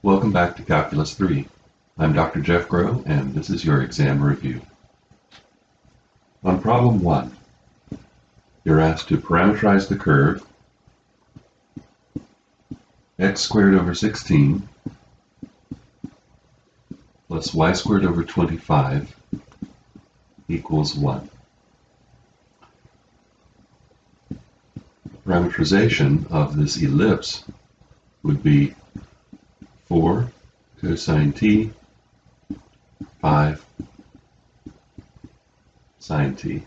Welcome back to Calculus 3. I'm Dr. Jeff Groh, and this is your exam review. On problem 1, you're asked to parameterize the curve x squared over 16 plus y squared over 25 equals 1. Parameterization of this ellipse would be 4 cosine t, 5 sine t.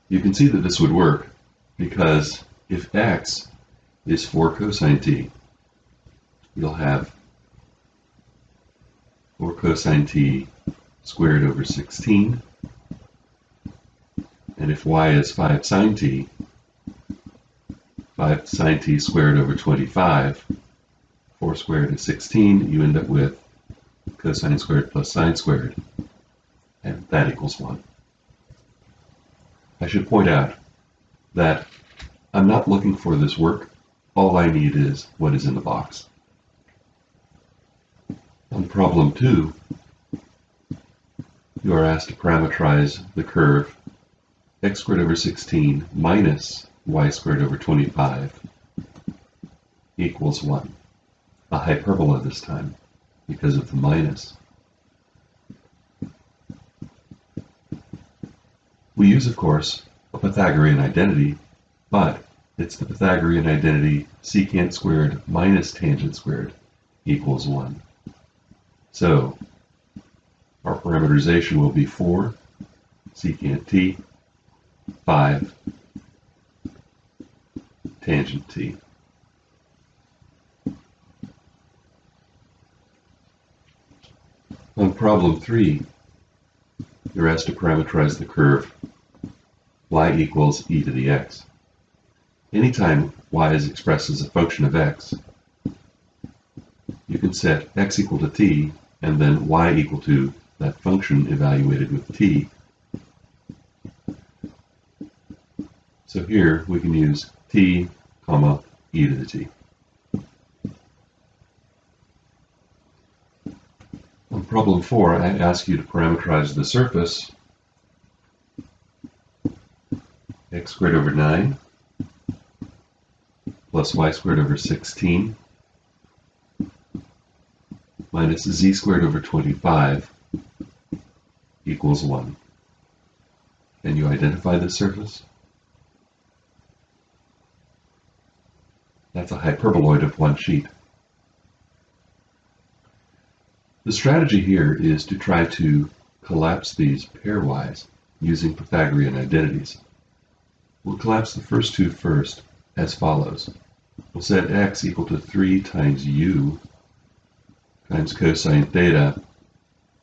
You can see that this would work because if x is 4 cosine t, you'll have 4 cosine t squared over 16, and if y is 5 sine t, 5 sine t squared over 25, 4 squared is 16, you end up with cosine squared plus sine squared, and that equals 1. I should point out that I'm not looking for this work. All I need is what is in the box. On problem 2, you are asked to parameterize the curve x squared over 16 minus y squared over 25 equals 1. A hyperbola this time, because of the minus. We use, of course, a Pythagorean identity, but it's the Pythagorean identity secant squared minus tangent squared equals 1. So, our parameterization will be 4 secant t, 5 tangent t. On problem 3, you're asked to parameterize the curve y equals e to the x. Anytime y is expressed as a function of x, you can set x equal to t and then y equal to that function evaluated with t. So here we can use t, comma, e to the t. On problem 4, I ask you to parameterize the surface x squared over 9 plus y squared over 16 minus z squared over 25 equals 1. Can you identify this surface? That's a hyperboloid of one sheet. The strategy here is to try to collapse these pairwise using Pythagorean identities. We'll collapse the first two first as follows. We'll set x equal to 3 times u times cosine theta,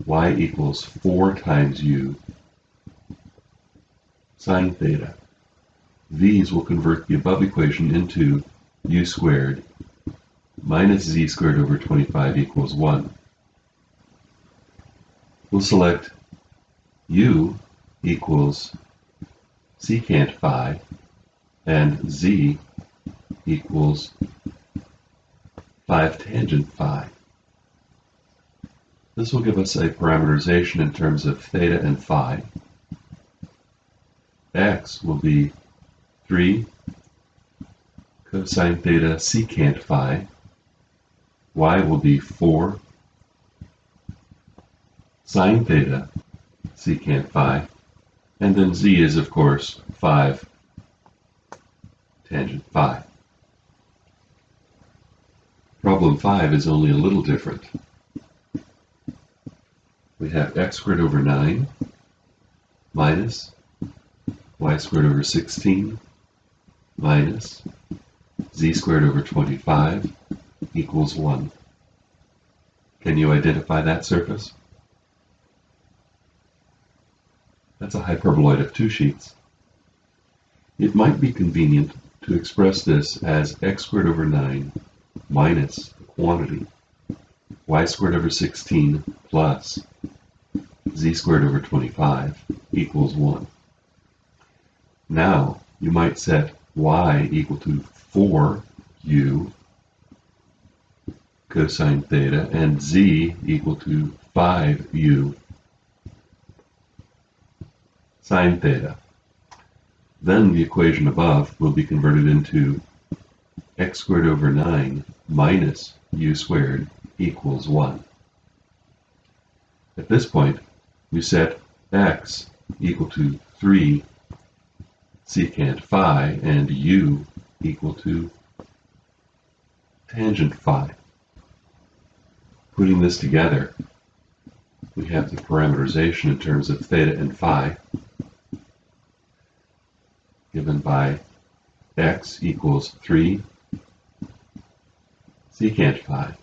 y equals 4 times u sine theta. These will convert the above equation into u squared minus z squared over 25 equals 1. We'll select u equals secant phi and z equals 5 tangent phi. This will give us a parameterization in terms of theta and phi. X will be 3 cosine theta secant phi. Y will be 4 sine theta secant phi. And then z is, of course, 5 tangent phi. Problem 5 is only a little different. We have x squared over 9 minus y squared over 16 minus z squared over 25 equals 1. Can you identify that surface? That's a hyperboloid of two sheets. It might be convenient to express this as x squared over 9 minus the quantity y squared over 16 plus z squared over 25 equals 1. Now you might set y equal to 4u cosine theta and z equal to 5u sine theta. Then the equation above will be converted into x squared over 9 minus u squared equals 1. At this point, we set x equal to 3 secant phi and u equal to tangent phi. Putting this together, we have the parameterization in terms of theta and phi, given by x equals 3 secant phi.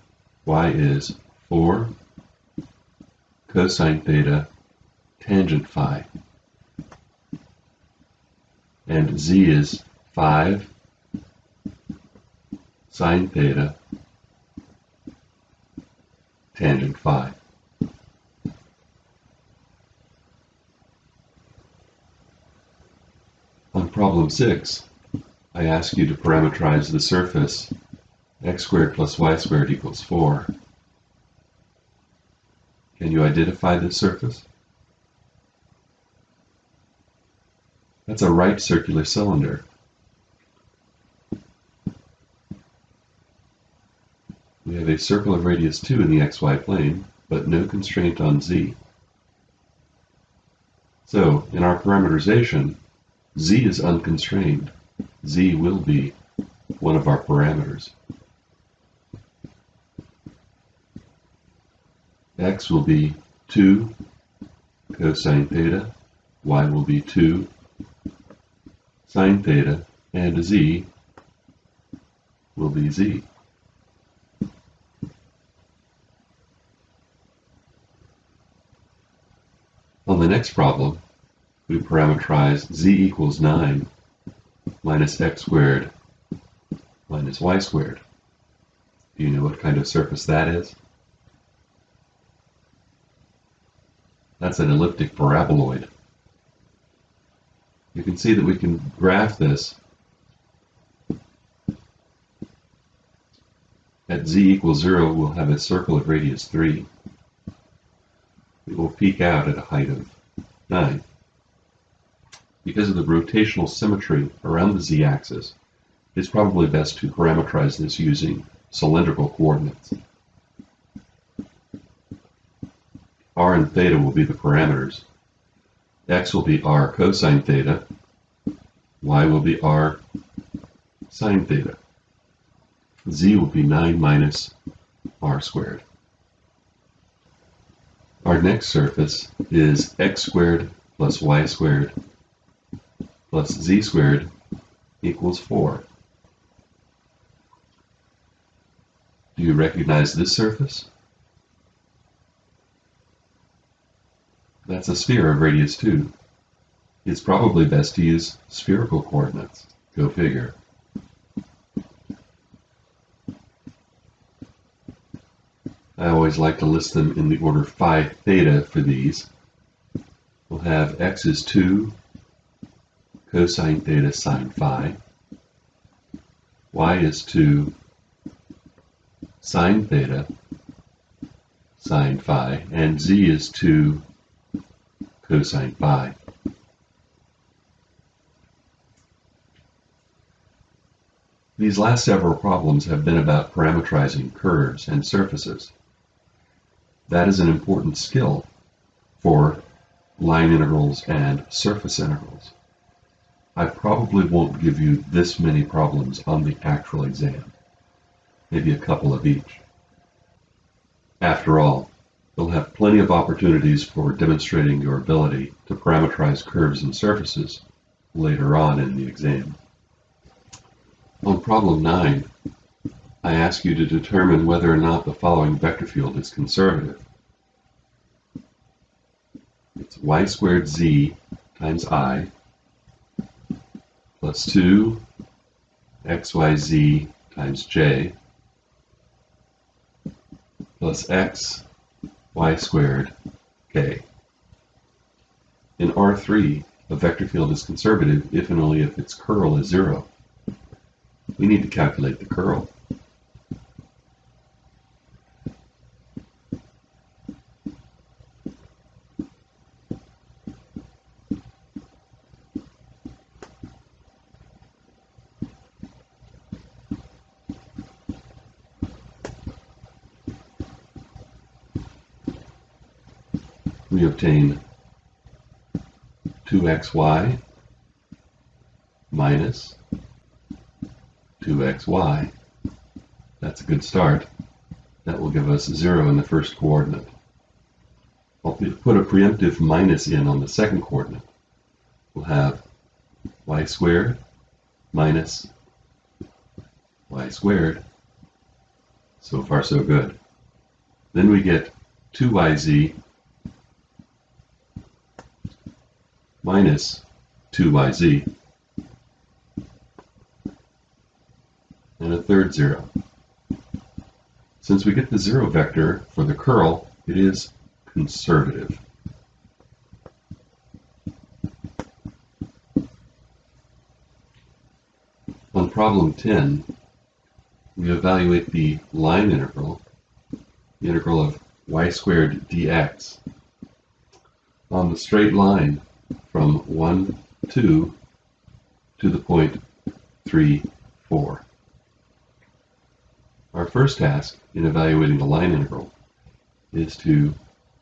Y is 4 cosine theta tangent phi. And z is 5 sine theta tangent phi. On problem 6, I ask you to parameterize the surface x squared plus y squared equals 4. Can you identify this surface? That's a right circular cylinder. We have a circle of radius 2 in the xy plane, but no constraint on z. So, in our parameterization, z is unconstrained. Z will be one of our parameters. X will be 2 cosine theta, y will be 2 sine theta, and z will be z. On the next problem, we parameterize z equals 9 minus x squared minus y squared. Do you know what kind of surface that is? That's an elliptic paraboloid. You can see that we can graph this at z equals 0. We'll have a circle of radius 3. It will peak out at a height of 9. Because of the rotational symmetry around the z-axis, it's probably best to parameterize this using cylindrical coordinates. R and theta will be the parameters. X will be r cosine theta, y will be r sine theta. Z will be 9 minus r squared. Our next surface is x squared plus y squared plus z squared equals 4. Do you recognize this surface? That's a sphere of radius 2. It's probably best to use spherical coordinates. Go figure. I always like to list them in the order phi theta for these. We'll have x is 2 cosine theta sine phi. Y is 2 sine theta sine phi. And z is 2 cosine phi. These last several problems have been about parameterizing curves and surfaces. That is an important skill for line integrals and surface integrals. I probably won't give you this many problems on the actual exam, maybe a couple of each. After all, you'll have plenty of opportunities for demonstrating your ability to parameterize curves and surfaces later on in the exam. On problem 9, I ask you to determine whether or not the following vector field is conservative. It's y squared z times I plus 2 xyz times j plus x y squared k. In R3, a vector field is conservative if and only if its curl is 0. We need to calculate the curl. We obtain 2xy minus 2xy. That's a good start. That will give us 0 in the first coordinate. I'll put a preemptive minus in on the second coordinate. We'll have y squared minus y squared. So far so good. Then we get 2yz minus 2yz, and a third 0. Since we get the 0 vector for the curl, it is conservative. On problem 10, we evaluate the line integral, the integral of y squared dx, on the straight line from 1, 2 to the point 3, 4. Our first task in evaluating the line integral is to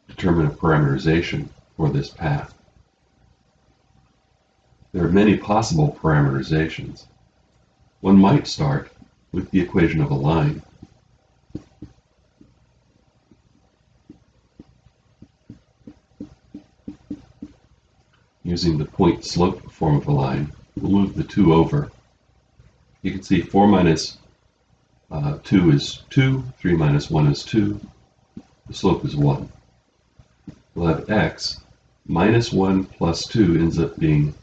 determine a parameterization for this path. There are many possible parameterizations. One might start with the equation of a line. Using the point-slope form of a line, we'll move the 2 over. You can see 4 minus 2 is 2, 3 minus 1 is 2, the slope is 1. We'll have x minus 1 plus 2 ends up being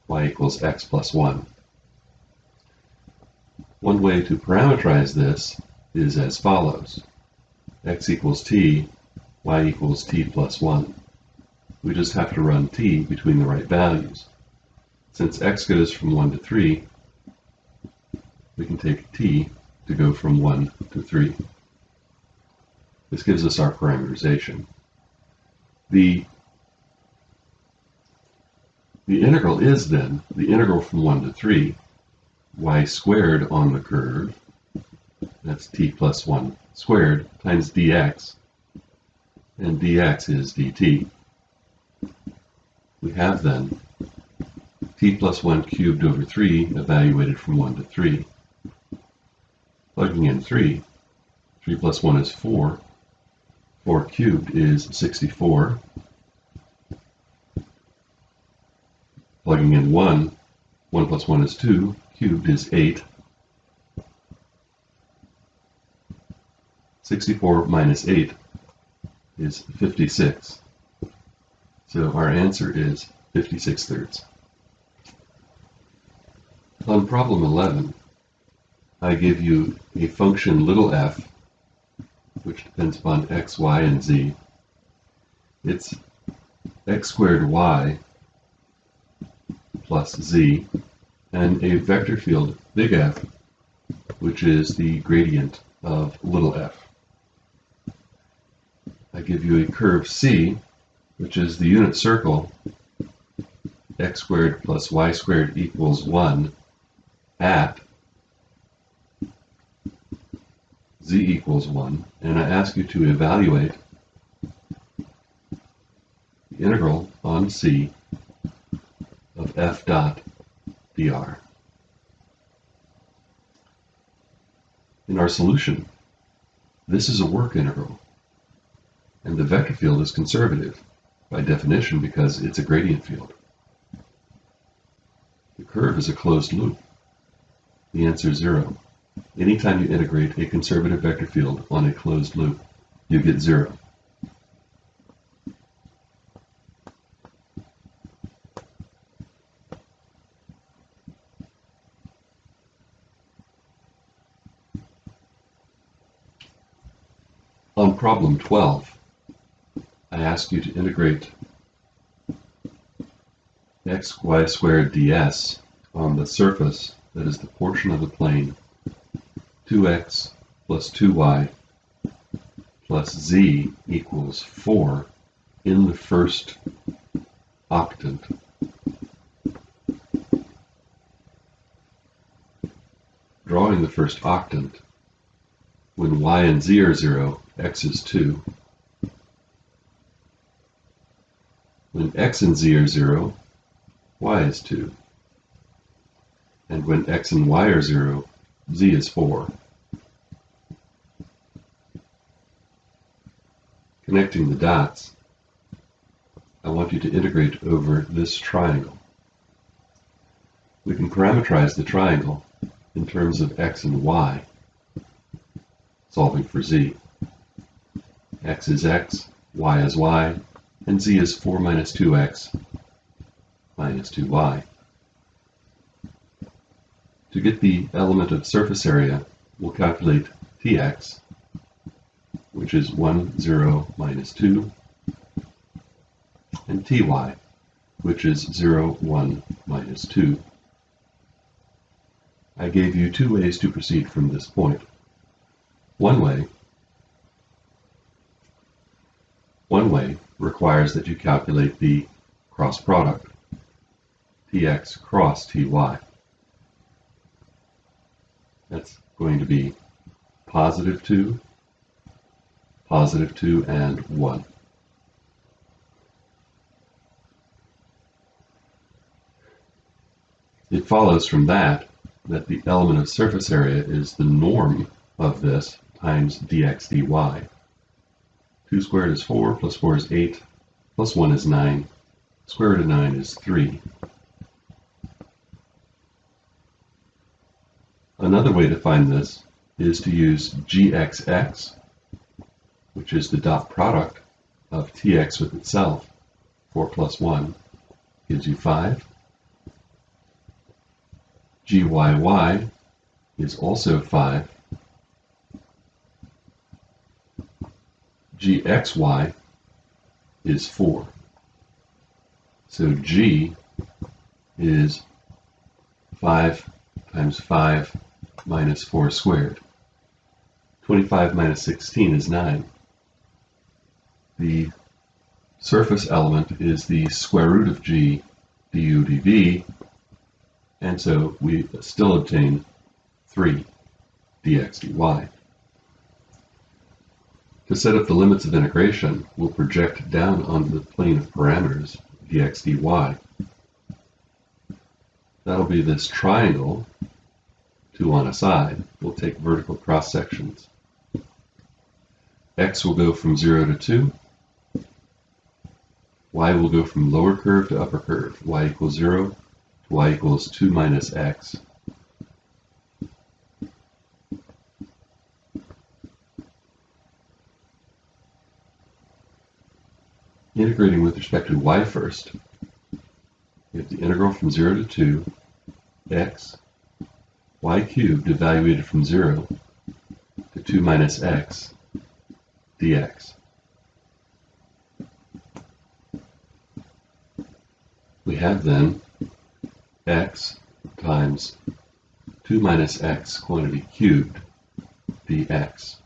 y equals x plus 1. One way to parameterize this is as follows. X equals t, y equals t plus 1. We just have to run t between the right values. Since x goes from 1 to 3, we can take t to go from 1 to 3. This gives us our parameterization. The integral is then the integral from 1 to 3, y squared on the curve, that's t plus 1 squared, times dx, and dx is dt. We have then t plus 1 cubed over 3 evaluated from 1 to 3. Plugging in 3, 3 plus 1 is 4, 4 cubed is 64. Plugging in 1, 1 plus 1 is 2, cubed is 8. 64 minus 8 is 56. So our answer is 56 thirds. On problem 11, I give you a function little f, which depends upon x, y, and z. It's x squared y plus z, and a vector field big F, which is the gradient of little f. I give you a curve C, which is the unit circle, x squared plus y squared equals 1 at z equals 1, and I ask you to evaluate the integral on C of f dot dr. In our solution, this is a work integral, and the vector field is conservative by definition because it's a gradient field. The curve is a closed loop. The answer is 0. Anytime you integrate a conservative vector field on a closed loop, you get 0. On problem 12, I ask you to integrate x y squared ds on the surface that is the portion of the plane 2x plus 2y plus z equals 4 in the first octant. Drawing the first octant, when y and z are 0, x is 2. When x and z are 0, y is 2. And when x and y are 0, z is 4. Connecting the dots, I want you to integrate over this triangle. We can parameterize the triangle in terms of x and y, solving for z. X is x, y is y, and z is 4 minus 2x minus 2y. To get the element of surface area, we'll calculate Tx, which is 1, 0, minus 2, and Ty, which is 0, 1, minus 2. I gave you two ways to proceed from this point. One way requires that you calculate the cross product, Tx cross Ty. That's going to be positive 2, and 1. It follows from that the element of surface area is the norm of this times dx dy. 2 squared is 4, plus 4 is 8, plus 1 is 9, square root of 9 is 3. Another way to find this is to use gxx, which is the dot product of tx with itself. 4 plus 1 gives you 5. Gyy is also 5. Gxy is 4. So G is 5 times 5 minus 4 squared. 25 minus 16 is 9. The surface element is the square root of G du dv, and so we still obtain 3 dx dy. To set up the limits of integration, we'll project down onto the plane of parameters dx dy. That'll be this triangle, 2 on a side. We'll take vertical cross sections. X will go from 0 to 2. Y will go from lower curve to upper curve. Y equals 0 to y equals 2 minus x. Integrating with respect to y first, we have the integral from 0 to 2, x, y cubed evaluated from 0 to 2 minus x dx. We have then x times 2 minus x quantity cubed dx.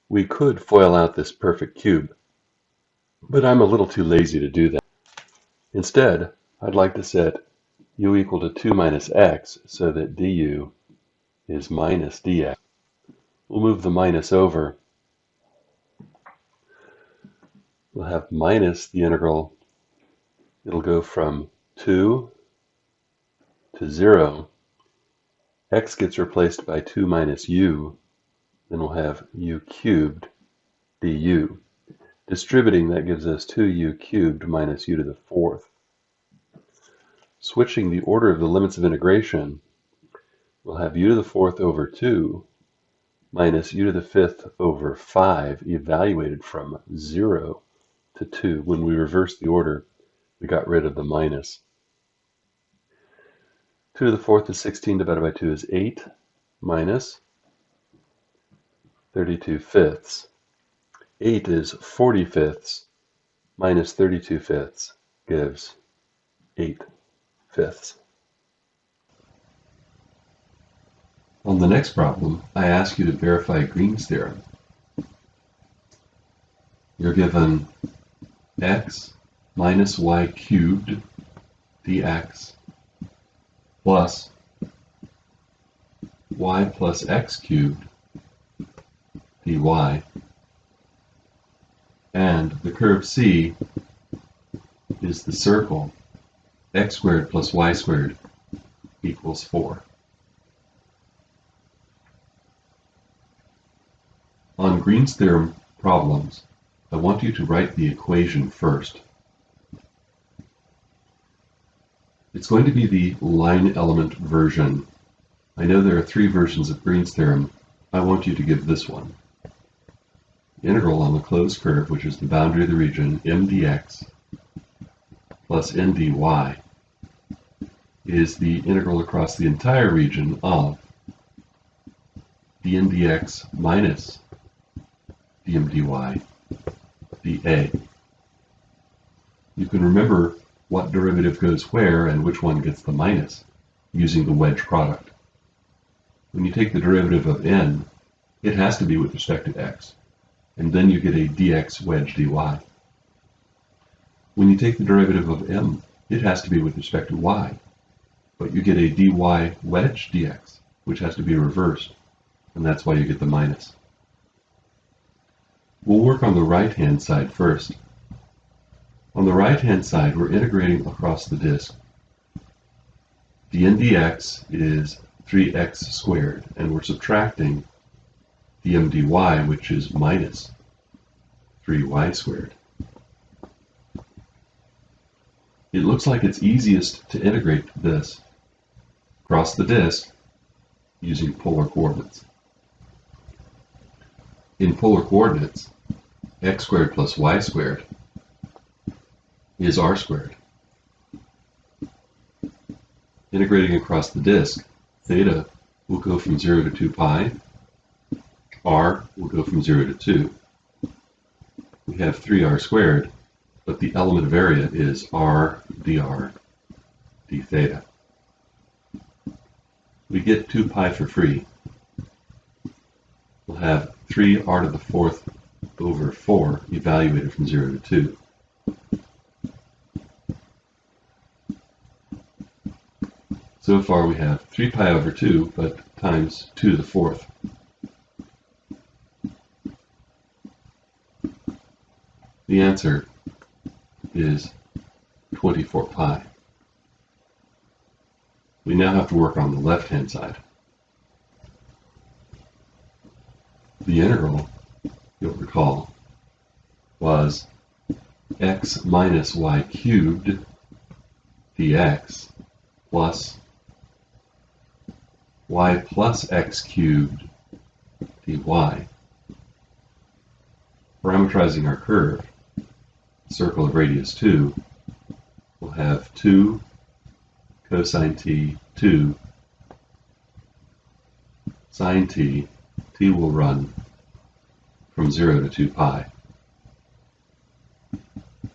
We could FOIL out this perfect cube, but I'm a little too lazy to do that. Instead, I'd like to set u equal to 2 minus x so that du is minus dx. We'll move the minus over. We'll have minus the integral. It'll go from 2 to 0. X gets replaced by 2 minus u. Then we'll have u cubed du. Distributing, that gives us 2u cubed minus u to the 4th. Switching the order of the limits of integration, we'll have u to the 4th over 2 minus u to the 5th over 5 evaluated from 0 to 2. When we reverse the order, we got rid of the minus. 2 to the 4th is 16 divided by 2 is 8 minus 32 fifths. 8 is 40 fifths minus 32 fifths gives 8/5. On the next problem, I ask you to verify Green's theorem. You're given x minus y cubed dx plus y plus x cubed dy, and the curve C is the circle x squared plus y squared equals 4. On Green's theorem problems, I want you to write the equation first. It's going to be the line element version. I know there are 3 versions of Green's theorem. I want you to give this one. Integral on the closed curve, which is the boundary of the region, m dx plus n dy, is the integral across the entire region of dn dx minus dm dy dA. You can remember what derivative goes where and which one gets the minus using the wedge product. When you take the derivative of n, it has to be with respect to x, and then you get a dx wedge dy. When you take the derivative of m, it has to be with respect to y, but you get a dy wedge dx, which has to be reversed, and that's why you get the minus. We'll work on the right-hand side first. On the right-hand side, we're integrating across the disk. dn dx is 3x squared, and we're subtracting dm dy, which is minus 3y squared. It looks like it's easiest to integrate this across the disk using polar coordinates. In polar coordinates, x squared plus y squared is r squared. Integrating across the disk, theta will go from 0 to 2 pi, r will go from 0 to 2. We have 3r squared, but the element of area is r dr d theta. We get 2 pi for free. We'll have 3r to the 4th over 4 evaluated from 0 to 2. So far we have 3 pi over 2, but times 2 to the 4th. The answer is 24 pi. We now have to work on the left-hand side. The integral, you'll recall, was x minus y cubed dx plus y plus x cubed dy. Parameterizing our curve, circle of radius 2, we'll have 2 cosine t, 2 sine t. T will run from 0 to 2 pi.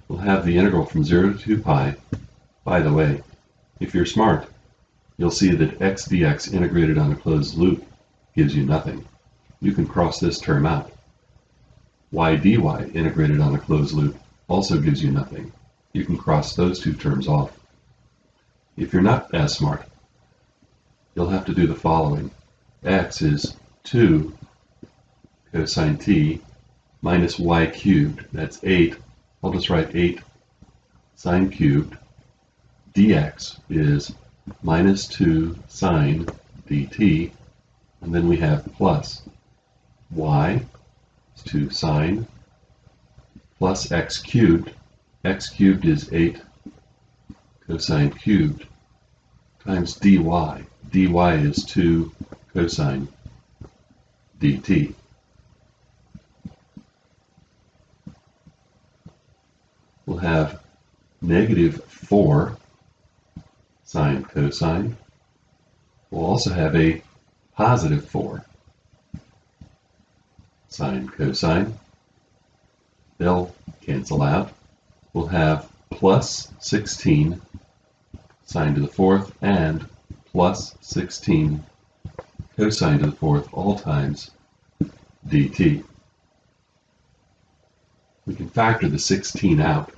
We'll have the integral from 0 to 2 pi. By the way, if you're smart, you'll see that x dx integrated on a closed loop gives you nothing. You can cross this term out. Y dy integrated on a closed loop also gives you nothing. You can cross those 2 terms off. If you're not as smart, you'll have to do the following. X is 2 cosine t minus y cubed. That's 8. I'll just write 8 sine cubed. Dx is minus 2 sine dt. And then we have plus y is 2 sine plus x cubed. X cubed is 8 cosine cubed times dy. dy is 2 cosine dt. We'll have negative 4 sine cosine. We'll also have a positive 4 sine cosine. They'll cancel out. We'll have plus 16 sine to the fourth and plus 16 cosine to the fourth all times dt. We can factor the 16 out.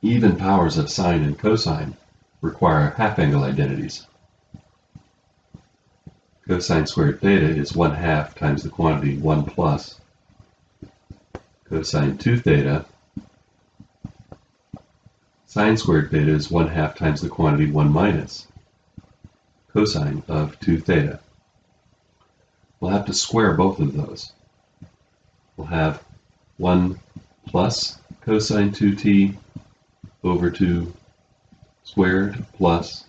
Even powers of sine and cosine require half-angle identities. Cosine squared theta is 1/2 times the quantity 1 plus cosine 2 theta. Sine squared theta is 1/2 times the quantity 1 minus cosine of 2 theta. We'll have to square both of those. We'll have 1 plus cosine 2t over 2 squared plus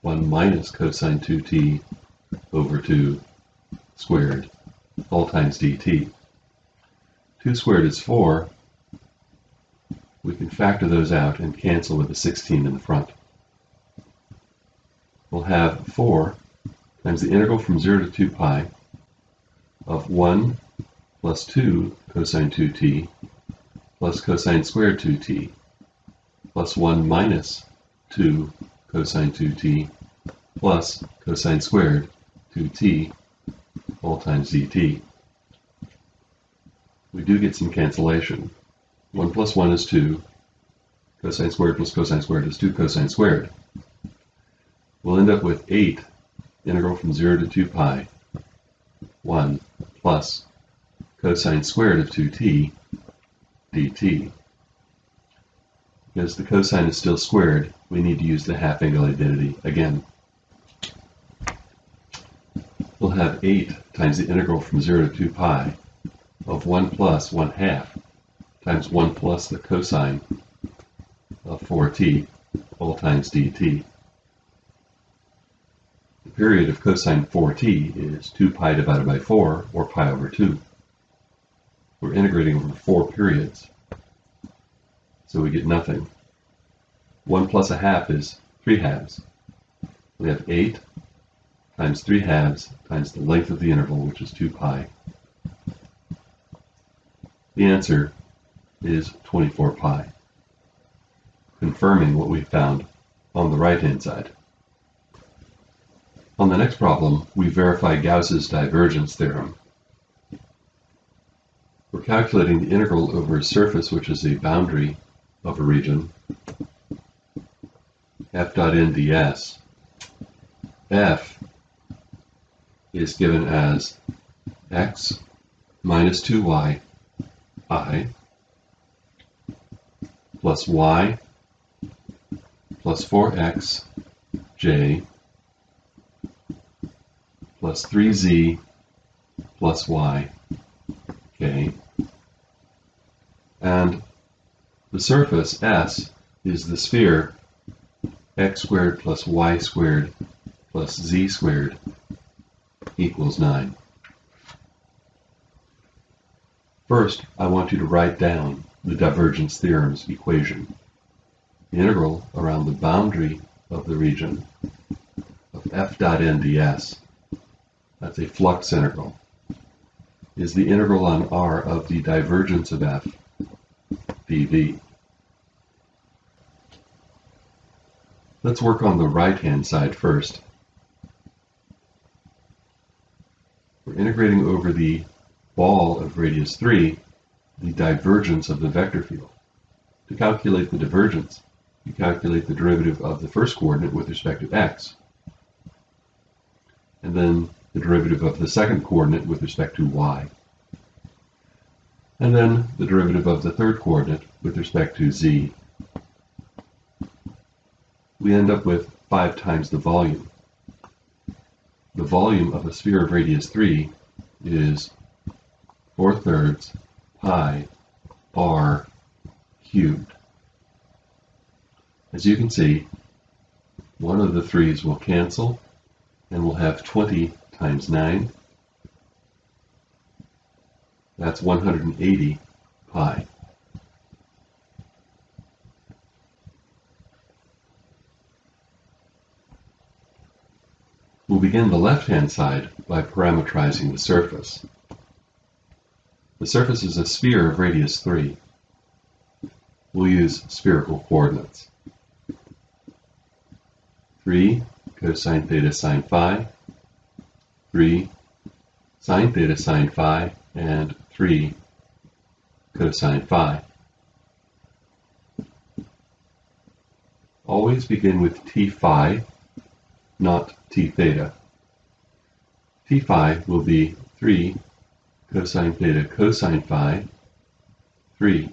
1 minus cosine 2t over 2 squared all times dt. 2 squared is 4. We can factor those out and cancel with the 16 in the front. We'll have 4 times the integral from 0 to 2 pi of 1 plus 2 cosine 2t plus cosine squared 2t plus 1 minus 2 cosine 2t plus cosine squared 2t all times dt. We do get some cancellation. 1 plus 1 is 2. Cosine squared plus cosine squared is 2 cosine squared. We'll end up with 8 integral from 0 to 2 pi 1 plus cosine squared of 2t dt. Because the cosine is still squared, we need to use the half-angle identity again. We'll have 8 times the integral from 0 to 2 pi of 1 plus 1/2 times 1 plus the cosine of 4t all times dt. The period of cosine 4t is 2 pi divided by 4, or pi over 2. We're integrating over 4 periods, so we get nothing. 1 plus 1/2 is 3/2. We have 8 times 3/2 times the length of the interval, which is 2 pi. The answer is 24 pi, confirming what we found on the right-hand side. On the next problem, we verify Gauss's divergence theorem. We're calculating the integral over a surface which is a boundary of a region, f dot n ds. F is given as x minus 2y I plus y plus 4x j plus 3z plus y k, and the surface S is the sphere x squared plus y squared plus z squared equals 9. First, I want you to write down the divergence theorem's equation. The integral around the boundary of the region of f dot n ds, that's a flux integral, is the integral on R of the divergence of f dv. Let's work on the right-hand side first. We're integrating over the ball of radius 3, the divergence of the vector field. To calculate the divergence, you calculate the derivative of the first coordinate with respect to x, and then the derivative of the second coordinate with respect to y, and then the derivative of the third coordinate with respect to z. We end up with 5 times the volume. The volume of a sphere of radius 3 is 4/3 pi r cubed. As you can see, one of the 3's will cancel, and we'll have 20 times 9. That's 180 pi. We'll begin the left-hand side by parametrizing the surface. The The surface is a sphere of radius 3. We'll use spherical coordinates. 3 cosine theta sine phi, 3 sine theta sine phi, and 3 cosine phi. Always begin with t phi, not t theta. T phi will be 3 cosine theta cosine phi, 3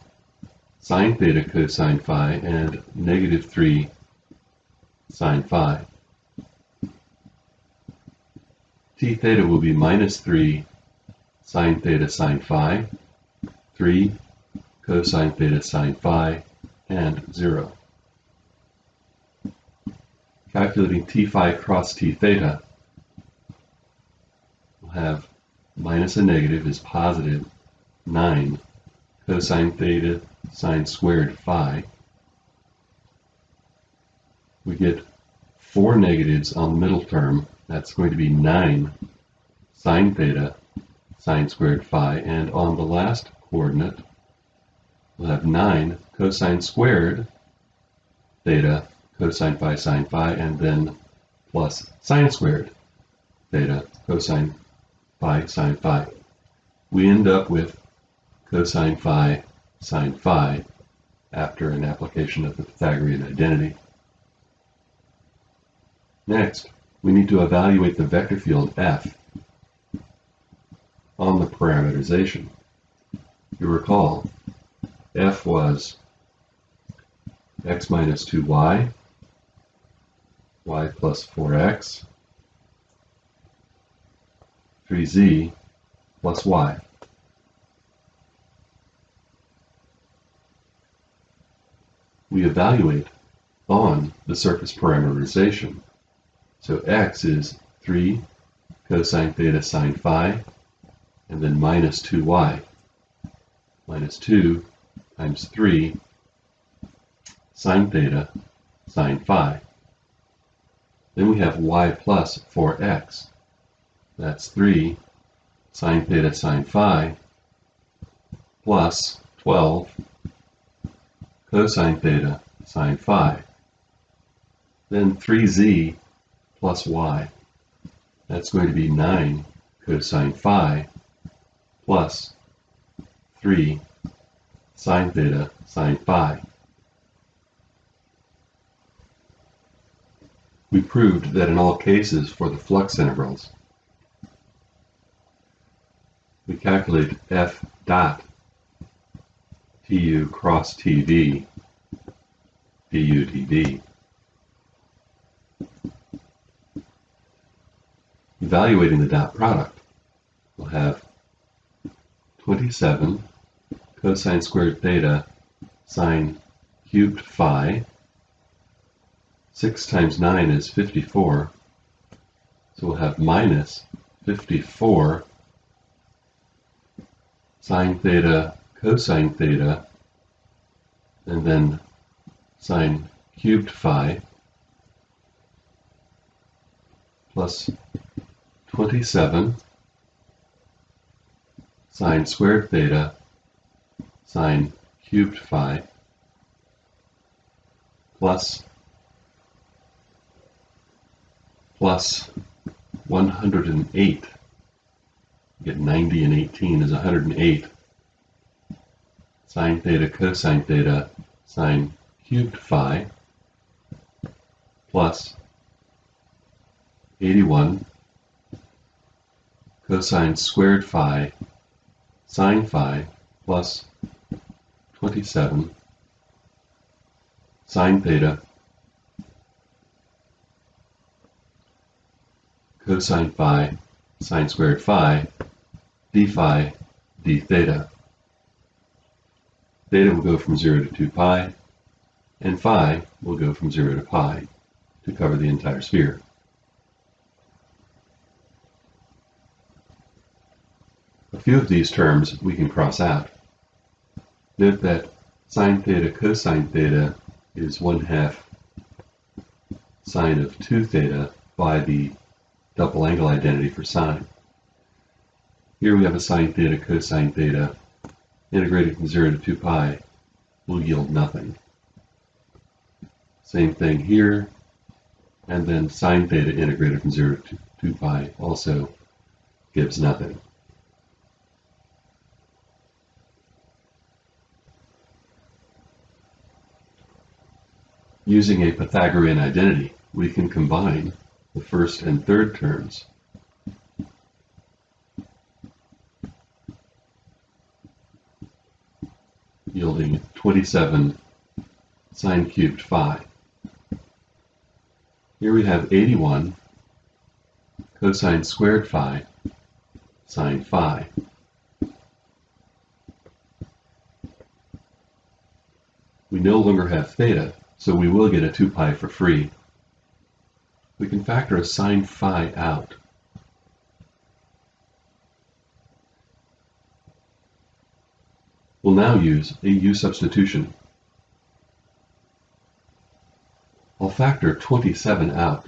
sine theta cosine phi, and negative 3 sine phi. T theta will be minus 3 sine theta sine phi, 3 cosine theta sine phi, and 0. Calculating t phi cross t theta, we'll have minus a negative is positive 9 cosine theta sine squared phi. We get 4 negatives on the middle term. That's going to be 9 sine theta sine squared phi. And on the last coordinate, we'll have 9 cosine squared theta cosine phi, and then plus sine squared theta cosine phi sine phi. We end up with cosine phi sine phi after an application of the Pythagorean identity. Next, we need to evaluate the vector field f on the parameterization. You recall, f was x minus 2y, y plus 4x, 3z plus y. We evaluate on the surface parameterization. So x is 3 cosine theta sine phi, and then minus 2y. Minus 2 times 3 sine theta sine phi. Then we have y plus 4x. That's 3 sine theta sine phi plus 12 cosine theta sine phi. Then 3z plus y. That's going to be 9 cosine phi plus 3 sine theta sine phi. We proved that in all cases for the flux integrals, we calculate f dot tu cross tv du dv. Evaluating the dot product, we'll have 27 cosine squared theta sine cubed phi. 6 times 9 is 54, so we'll have minus 54 sine theta cosine theta, and then sine cubed phi, plus 27 sine squared theta sine cubed phi, plus 108. You get 90 and 18 is 108 sine theta cosine theta sine cubed phi, plus 81 cosine squared phi sine phi, plus 27 sine theta cosine phi sine squared phi d phi d theta. Theta will go from 0 to 2 pi, and phi will go from 0 to pi to cover the entire sphere. A few of these terms we can cross out. Note that sine theta cosine theta is 1/2 sine of 2 theta by the double angle identity for sine. Here we have a sine theta cosine theta integrating from 0 to 2 pi will yield nothing. Same thing here, and then sine theta integrated from 0 to 2 pi also gives nothing. Using a Pythagorean identity, we can combine the first and third terms. Yielding 27 sine cubed phi. Here we have 81 cosine squared phi sine phi. We no longer have theta, so we will get a 2 pi for free. We can factor a sine phi out. We'll now use a u substitution. I'll factor 27 out.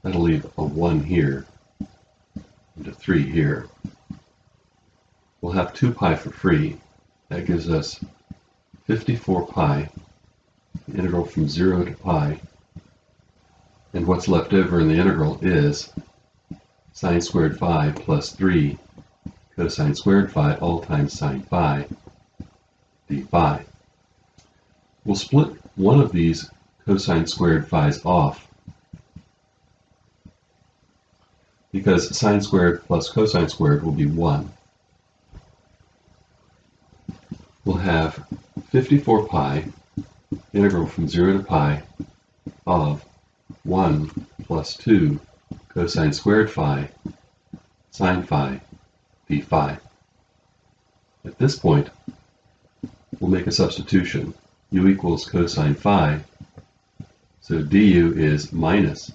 That'll leave a 1 here and a 3 here. We'll have 2 pi for free. That gives us 54 pi, the integral from 0 to pi. And what's left over in the integral is sine squared phi plus 3 cosine squared phi all times sine phi d phi. We'll split one of these cosine squared phi's off because sine squared plus cosine squared will be 1. We'll have 54 pi, integral from 0 to pi, of 1 plus 2 cosine squared phi sine phi d phi. At this point, we'll make a substitution. U equals cosine phi, so du is minus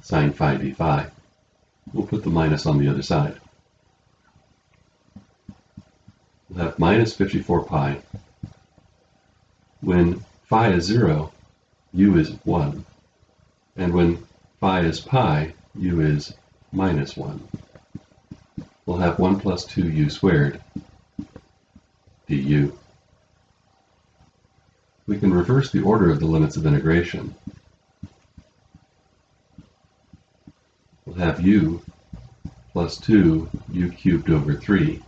sine phi d phi. We'll put the minus on the other side. We'll have minus 54 pi. When phi is 0, u is 1. And when phi is pi, u is minus 1. We'll have 1 plus 2u squared du. We can reverse the order of the limits of integration. We'll have u plus 2u cubed over 3,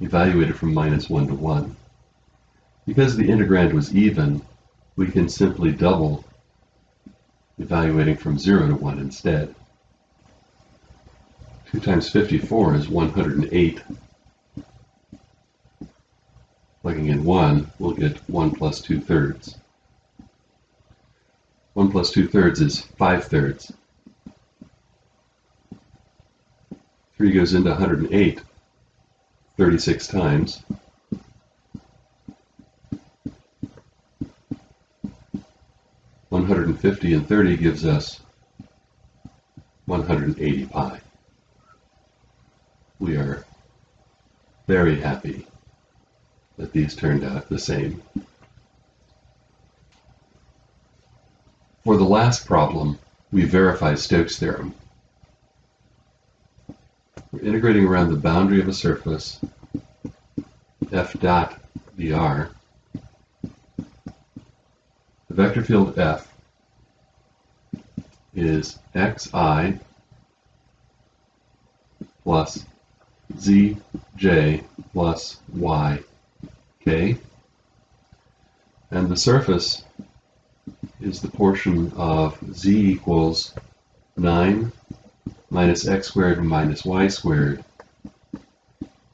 evaluated from minus 1 to 1. Because the integrand was even, we can simply double, evaluating from 0 to 1 instead. 2 times 54 is 108. Plugging in 1, we'll get 1 plus 2/3. 1 plus 2/3 is 5/3. 3 goes into 108 36 times. $150 and 30 gives us 180 pi. We are very happy that these turned out the same. For the last problem, we verify Stokes' theorem. We're integrating around the boundary of a surface, f dot dr. The vector field f is xi plus zj plus yk, and the surface is the portion of z equals 9 minus x squared minus y squared,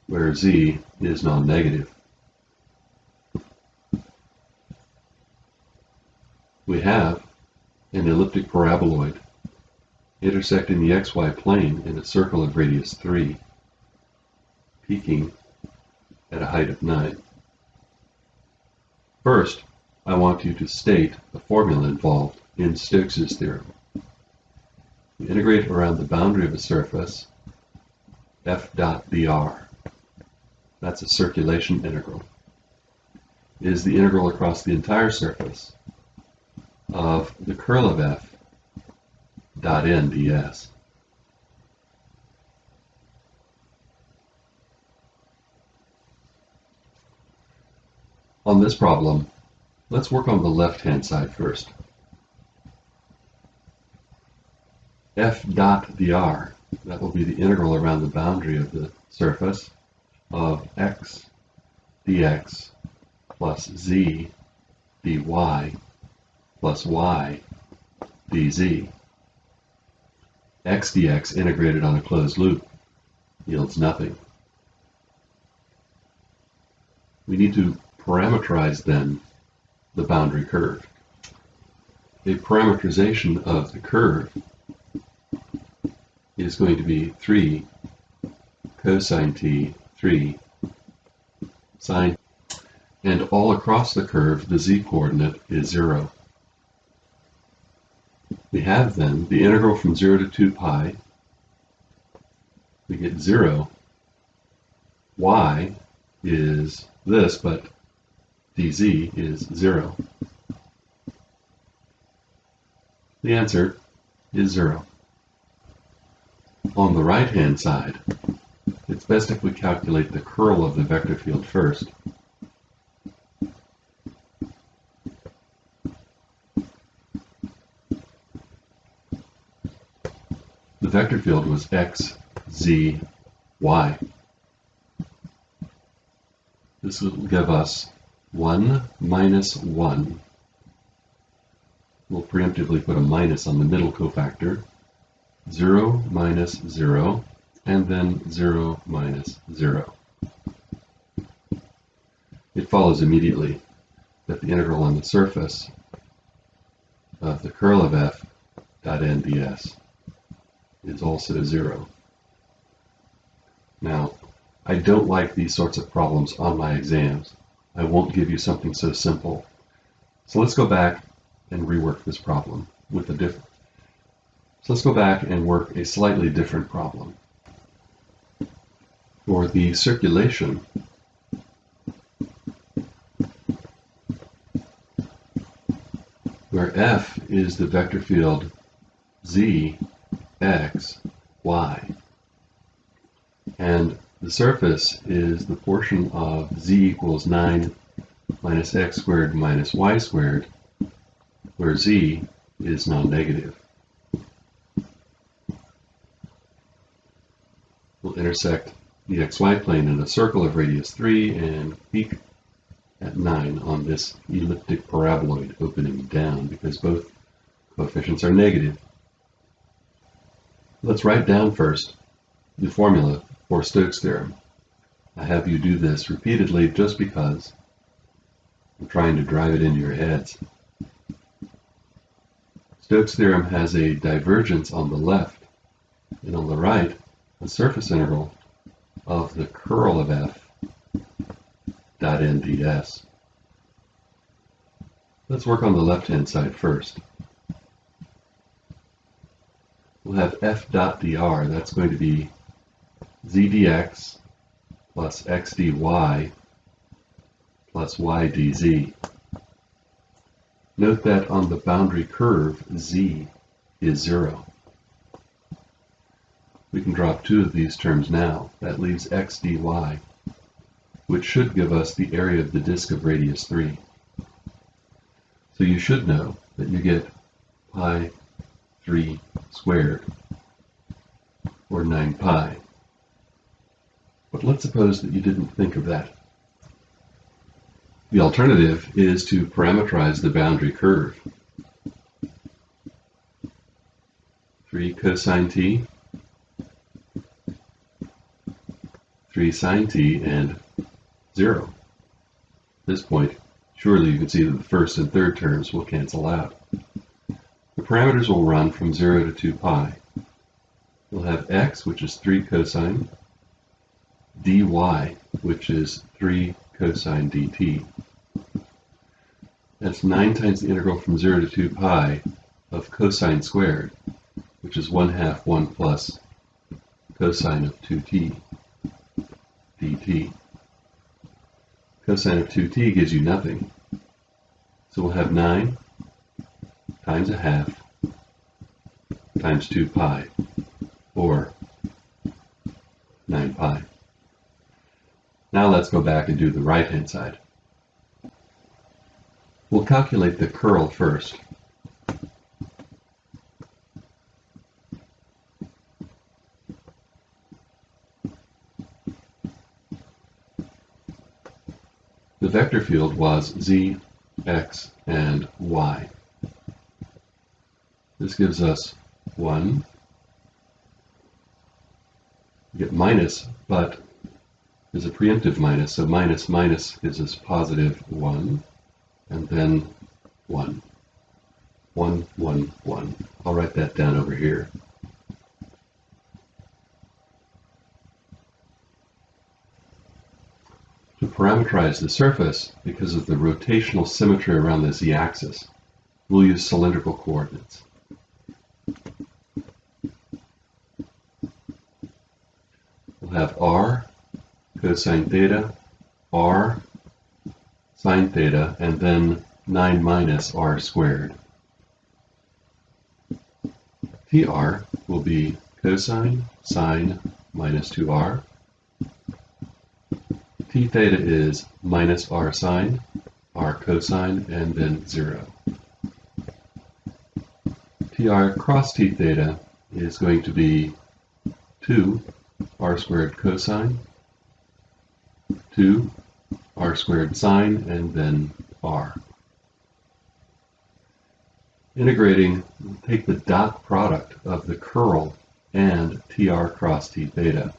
where z is non-negative. We have an elliptic paraboloid intersecting the xy plane in a circle of radius 3, peaking at a height of 9. First, I want you to state the formula involved in Stokes' theorem. We integrate around the boundary of a surface, f dot dr. That's a circulation integral. It is the integral across the entire surface of the curl of f dot n ds. On this problem, let's work on the left-hand side first. F dot dr, that will be the integral around the boundary of the surface of x dx plus z dy plus y dz. X dx integrated on a closed loop yields nothing. We need to parameterize then the boundary curve. A parameterization of the curve is going to be 3 cosine t, 3 sine, and all across the curve the z-coordinate is 0. We have then the integral from 0 to 2 pi. We get 0. Y is this, but dz is 0. The answer is 0. On the right-hand side, it's best if we calculate the curl of the vector field first. The vector field was x, z, y. This will give us 1 minus 1. We'll preemptively put a minus on the middle cofactor. 0 minus 0, and then 0 minus 0. It follows immediately that the integral on the surface of the curl of f dot n ds is also 0. Now, I don't like these sorts of problems on my exams. I won't give you something so simple. So let's go back and rework this problem with a different. So let's go back and work a slightly different problem. For the circulation, where f is the vector field z, x, y, and the surface is the portion of z equals 9 minus x squared minus y squared, where z is non-negative. We'll intersect the xy plane in a circle of radius 3 and peak at 9 on this elliptic paraboloid opening down because both coefficients are negative. Let's write down first the formula for Stokes' theorem. I have you do this repeatedly just because I'm trying to drive it into your heads. Stokes' theorem has a divergence on the left and on the right a surface integral of the curl of f dot n ds. Let's work on the left-hand side first. We'll have f dot dr, that's going to be z dx plus x dy plus y dz. Note that on the boundary curve, z is 0. We can drop 2 of these terms now. That leaves x dy, which should give us the area of the disk of radius 3. So you should know that you get pi 3 squared, or 9 pi. But let's suppose that you didn't think of that. The alternative is to parameterize the boundary curve. 3 cosine t, 3 sine t, and 0. At this point, surely you can see that the first and third terms will cancel out. The parameters will run from 0 to 2 pi. We'll have x, which is 3 cosine, dy, which is 3 cosine dt. That's 9 times the integral from 0 to 2 pi of cosine squared, which is 1/2 1 plus cosine of 2t dt. Cosine of 2t gives you nothing. So we'll have 9 times 1/2 times 2 pi, or 9 pi. Now let's go back and do the right-hand side. We'll calculate the curl first. The vector field was z, x, and y. This gives us 1. We get minus, but is a preemptive minus, so minus minus gives us positive 1, and then 1. 1, 1, 1. I'll write that down over here. To parameterize the surface, because of the rotational symmetry around the z-axis, we'll use cylindrical coordinates. We'll have r cosine theta, r sine theta, and then 9 minus r squared. Tr will be cosine sine minus 2r. T theta is minus r sine, r cosine, and then 0. Tr cross t theta is going to be 2 r squared cosine, 2 r squared sine, and then r. Integrating, we'll take the dot product of the curl and tr cross t theta.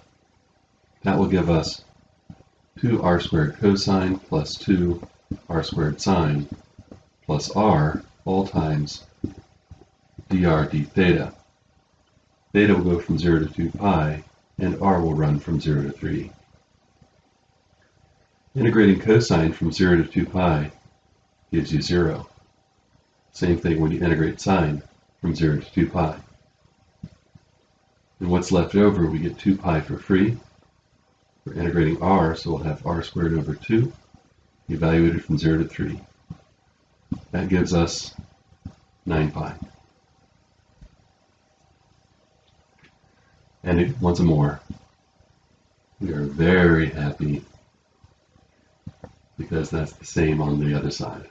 That will give us 2 r squared cosine plus 2 r squared sine plus r, all times dr d theta. Theta will go from 0 to 2 pi, and r will run from 0 to 3. Integrating cosine from 0 to 2 pi gives you 0. Same thing when you integrate sine from 0 to 2 pi. And what's left over, we get 2 pi for free. We're integrating r, so we'll have r squared over 2, evaluated from 0 to 3. That gives us 9 pi. And once more, we are very happy because that's the same on the other side.